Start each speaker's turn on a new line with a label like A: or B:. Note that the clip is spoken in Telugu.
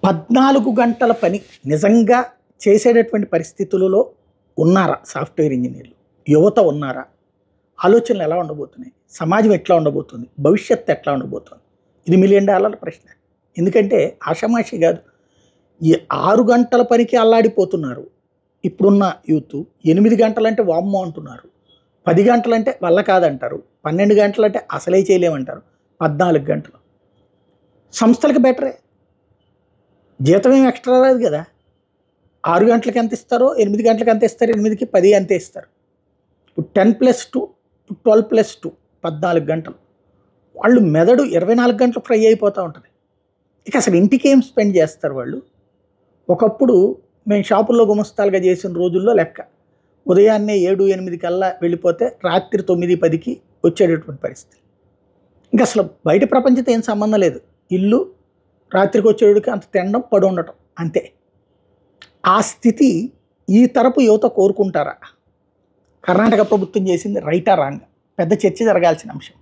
A: 14 గంటల పని నిజంగా చేసేటటువంటి పరిస్థితులలో ఉన్నారా సాఫ్ట్వేర్ ఇంజనీర్లు? యువత ఉన్నారా? ఆలోచనలు ఎలా ఉండబోతున్నాయి? సమాజం ఎట్లా ఉండబోతుంది? భవిష్యత్తు ఎట్లా ఉండబోతుంది? ఇది $1 మిలియన్ ప్రశ్న. ఎందుకంటే ఆషామాషి కాదు. ఈ 6 గంటల పనికి అల్లాడిపోతున్నారు ఇప్పుడున్న యూత్. 8 గంటలంటే వామ్మో అంటున్నారు. 10 గంటలంటే వల్ల కాదంటారు. 12 గంటలంటే అసలే చేయలేమంటారు. 14 గంటలు సంస్థలకు బెటరే. జీతం ఏమి ఎక్స్ట్రా రాదు కదా. 6 గంటలకు ఎంత ఇస్తారో 8 గంటలకు ఎంత ఇస్తారు, 8కి 10 అంతే ఇస్తారు. ఇప్పుడు 10+2 12+2 14 గంటలు. వాళ్ళు మెదడు 24 గంటలు ఫ్రై అయిపోతూ ఉంటుంది. ఇక అసలు ఇంటికి ఏం స్పెండ్ చేస్తారు వాళ్ళు? ఒకప్పుడు మేము షాపుల్లో గుమస్తాలుగా చేసిన రోజుల్లో లెక్క, ఉదయాన్నే 7-8 కల్లా వెళ్ళిపోతే రాత్రి 9-10కి వచ్చేటటువంటి పరిస్థితి. ఇంకా అసలు బయట ప్రపంచంతో ఏం సంబంధం లేదు. ఇల్లు, రాత్రికి వచ్చేటికి అంత తినడం, పడి ఉండటం అంతే. ఆ స్థితి ఈ తరపు యువత కోరుకుంటారా? కర్ణాటక ప్రభుత్వం చేసింది రైటా రాంగ్? పెద్ద చర్చ జరగాల్సిన అంశం.